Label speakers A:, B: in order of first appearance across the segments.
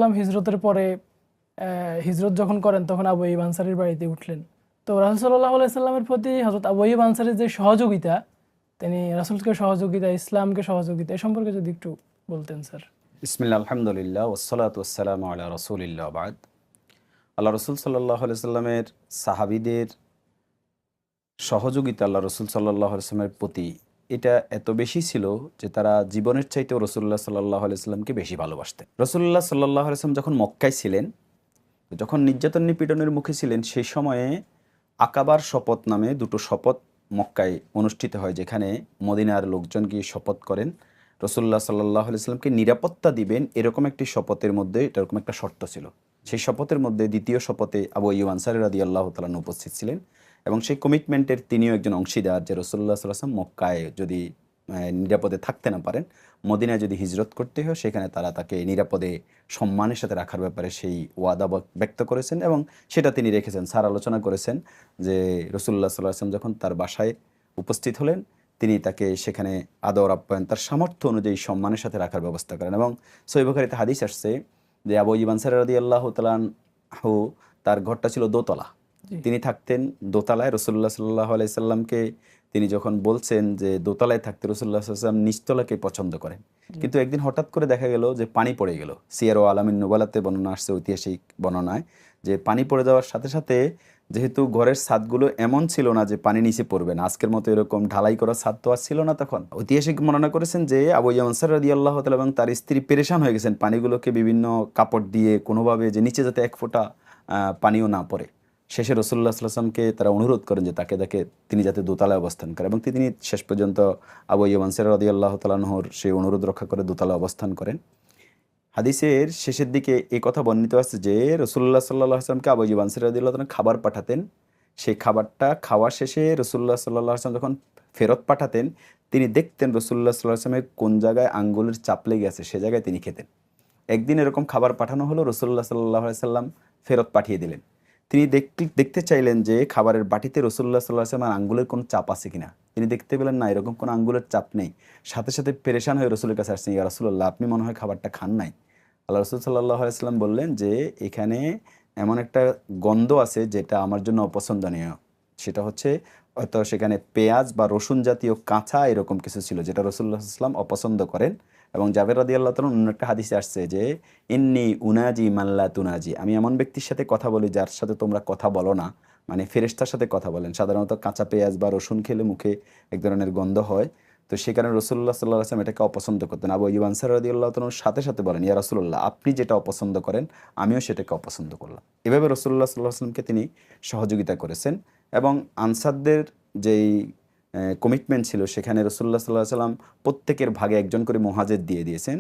A: সাল্লাম হিজরতের পরে হিজরত যখন করেন তখন আবু আইয়ুব আনসারীর বাড়িতে উঠলেন। তো রাসূল সাল্লাল্লাহু আলাইহি সাল্লামের প্রতি হযরত আবু আইয়ুব আনসারীর যে সহযোগিতা, তিনি রাসূলকে সহযোগিতা, ইসলামকে সহযোগিতা এ সম্পর্কে যদি একটু বলতেন স্যার।
B: বিসমিল্লাহ, আলহামদুলিল্লাহ, ওয়াসসালাতু ওয়াসসালামু আলা রাসূলিল্লাহ, বাদ। আল্লাহ রসুল সাল্লাহ সাল্লামের সাহাবিদের সহযোগিতা আল্লাহ রসুল সাল্লাহ সাল্লামের প্রতি এটা এত বেশি ছিল যে তারা জীবনের চাইতেও রসুল্লাহ সাল্লাহ সাল্লামকে বেশি ভালোবাসতেন। রসুল্লাহ সাল্লাহ সাল্লাম যখন মক্কায় ছিলেন, যখন নির্যাতন নিপীড়নের মুখে ছিলেন, সেই সময়ে আকাবার শপথ নামে দুটো শপথ মক্কায় অনুষ্ঠিত হয়, যেখানে মদিনার লোকজন গিয়ে শপথ করেন রসুল্লাহ সাল্লাহ সাল্লামকে নিরাপত্তা দিবেন। এরকম একটি শপথের মধ্যে এরকম একটা শর্ত ছিল। সেই শপথের মধ্যে দ্বিতীয় শপথে আবু আইয়ুব আনসারী রাদিয়াল্লাহু তাআলা উপস্থিত ছিলেন এবং সেই কমিটমেন্টের তিনিও একজন অংশীদার যে রসুল্লাহ সাল্লাল্লাহু আলাইহি ওয়াসাল্লাম মক্কায় যদি নিরাপদে থাকতে না পারেন, মদিনায় যদি হিজরত করতে হয়, সেখানে তারা তাকে নিরাপদে সম্মানের সাথে রাখার ব্যাপারে সেই ওয়াদা ব্যক্ত করেছেন এবং সেটা তিনি রেখেছেন। স্যার আলোচনা করেছেন যে রসুল্লাহ সাল্লাল্লাহু আলাইহি ওয়াসাল্লাম যখন তার বাসায় উপস্থিত হলেন, তিনি তাকে সেখানে আদর আপ্যায়ন তার সামর্থ্য অনুযায়ী সম্মানের সাথে রাখার ব্যবস্থা করেন। এবং সহিহ বুখারীতে হাদিস আসছে যে আবু আইয়ুব আনসারী রাদিয়াল্লাহু তাআলা আনহু, তার ঘরটা ছিল দোতলা, তিনি থাকতেন দোতলায়। রসুল্লাহ সাল্লাল্লাহু আলাইহি সাল্লামকে তিনি যখন বলছেন যে দোতলায় থাকতে, রসুল্লাহ সাল্লাল্লাহু আলাইহি সাল্লাম নিচতলাকে পছন্দ করেন। কিন্তু একদিন হঠাৎ করে দেখা গেল যে পানি পড়ে গেল। সিয়ার ও আলামিন নুবালাতে বর্ণনা আসছে, ঐতিহাসিক বর্ণনায়, যে পানি পড়ে যাওয়ার সাথে সাথে যেহেতু ঘরের ছাদগুলো এমন ছিল না যে পানি নিচে পড়বে না, আজকের মতো এরকম ঢালাই করা ছাদ তো আর ছিল না তখন। ঐতিহাসিক বর্ণনা করেছেন যে আবু আইয়ুব আনসারী রাদিয়াল্লাহু তাআলা এবং তার স্ত্রী পেরেশান হয়ে গেছেন, পানিগুলোকে বিভিন্ন কাপড় দিয়ে কোনোভাবে যে নিচে যাতে এক ফোঁটা পানিও না পড়ে। শেষে রসুল্লাহ সাল্লাল্লাহু আলাইহি ওয়াসাল্লামকে তারা অনুরোধ করেন যে তাকে তিনি যাতে দোতলায় অবস্থান করেন, এবং তিনি শেষ পর্যন্ত আবু আইয়ুব আনসারী রাদিয়াল্লাহু তাআলা আনহুর সেই অনুরোধ রক্ষা করে দোতলায় অবস্থান করেন। হাদিসের শেষের দিকে এই কথা বর্ণিত আছে যে রসুল্লাহ সাল্লাল্লাহু আলাইহি ওয়াসাল্লামকে আবু আইয়ুব আনসারী রাদিয়াল্লাহু তাআলা খাবার পাঠাতেন। সেই খাবারটা খাওয়া শেষে রসুল্লাহ সাল্লাল্লাহু আলাইহি ওয়াসাল্লাম যখন ফেরত পাঠাতেন, তিনি দেখতেন রসুল্লাহ সাল্লাল্লাহু আলাইহি ওয়াসাল্লামের কোন জায়গায় আঙ্গুলের চাপ লেগে আছে, সে জায়গায় তিনি খেতেন। একদিন এরকম খাবার পাঠানো হলো, রসুল্লাহ সাল্লাল্লাহু আলাইহি ওয়াসাল্লাম ফেরত পাঠিয়ে দিলেন। তিনি দেখতে চাইলেন যে খাবারের বাটিতে রসুল্লাহ সাল্লাল্লাহু আলাইহি ওয়াসাল্লামের আঙ্গুলের কোনো চাপ আছে কিনা। তিনি দেখতে পেলেন না, এরকম কোনো আঙ্গুলের চাপ নেই। সাথে সাথে পেরেশান হয়ে রসুলের কাছে আসছেন, ইয়া রাসূলুল্লাহ, আপনি মনে হয় খাবারটা খান নাই। আল্লাহ রসুল সাল্লাল্লাহু আলাইহি ওয়াসাল্লাম বললেন যে এখানে এমন একটা গন্ধ আছে যেটা আমার জন্য অপছন্দনীয়। সেটা হচ্ছে হয়তো সেখানে পেঁয়াজ বা রসুন জাতীয় কাঁচা এরকম কিছু ছিল, যেটা রসুল্লাহ সাল্লাম অপছন্দ করেন। এবং জাবের রাদিয়াল্লাহু তাআলা অন্য একটা হাদিসে আসছে যে ইন্নী উনাজি মাল্লা তুনাজি, আমি এমন ব্যক্তির সাথে কথা বলি যার সাথে তোমরা কথা বলো না, মানে ফেরেশতার সাথে কথা বলেন। সাধারণত কাঁচা পেঁয়াজ বা রসুন খেলে মুখে এক ধরনের গন্ধ হয়, তো সেই কারণে রসুল্লাহ সাল্লাল্লাহু আলাইহি ওয়াসাল্লাম এটাকে অপছন্দ করতেন। আবু আইয়ুব আনসারী রাদিয়াল্লাহু তাআলার সাথে সাথে বলেন, ইয়া রাসূলুল্লাহ, আপনি যেটা অপছন্দ করেন আমিও সেটাকে অপছন্দ করলাম। এভাবে রসুল্লাহ সাল্লাল্লাহু আলাইহি ওয়াসাল্লামকে তিনি সহযোগিতা করেছেন। এবং আনসারদের যেই কমিটমেন্ট ছিল, সেখানে রসুল্লাহ সাল্লাল্লাহু আলাইহি ওয়াসাল্লাম প্রত্যেকের ভাগে একজন করে মুহাজির দিয়ে দিয়েছেন।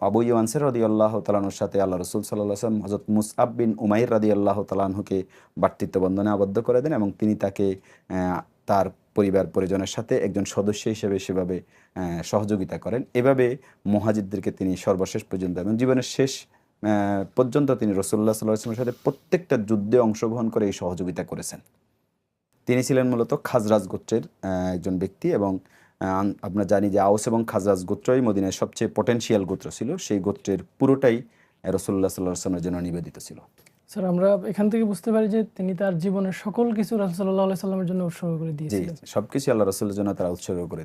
B: আবু আইয়ুব আনসারী রাদিয়াল্লাহু তাআলা আনহুর সাথে আল্লাহ রসুল সাল্লাল্লাহু আলাইহি ওয়াসাল্লাম হযরত মুসআব বিন উমাইর রাদিয়াল্লাহু তাআলা আনহুকে ভ্রাতৃত্ব বন্ধনে আবদ্ধ করে দেন এবং তিনি তাকে তার পরিবার পরিজনের সাথে একজন সদস্য হিসেবে সেভাবে সহযোগিতা করেন। এভাবে মুহাজিরদেরকে তিনি সর্বশেষ পর্যন্ত এবং জীবনের শেষ পর্যন্ত তিনি রসুল্লাহ সাল্লাল্লাহু আলাইহি ওয়াসাল্লামের সাথে প্রত্যেকটা যুদ্ধে অংশগ্রহণ করে এই সহযোগিতা করেছেন। তিনি ছিলেন মূলত খাজরাজ গোত্রের একজন ব্যক্তি এবং আমরা জানি যে আউস এবং খাজরাজ গোত্রই মদিনার সবচেয়ে পটেনশিয়াল গোত্র ছিল। সেই গোত্রের পুরোটাই রসুল্লাহ সাল্লাল্লাহু আলাইহি ওয়াসাল্লামের জন্য নিবেদিত ছিল।
A: স্যার, আমরা এখান থেকে বুঝতে পারি যে তিনি তার জীবনের সকল কিছু রাসূল সাল্লাল্লাহু আলাইহি সাল্লামের জন্য উৎসর্গ করে
B: জি,
A: দিয়েছিলেন।
B: সবকিছু আল্লাহ রসুলের জন্য তারা উৎসর্গ করে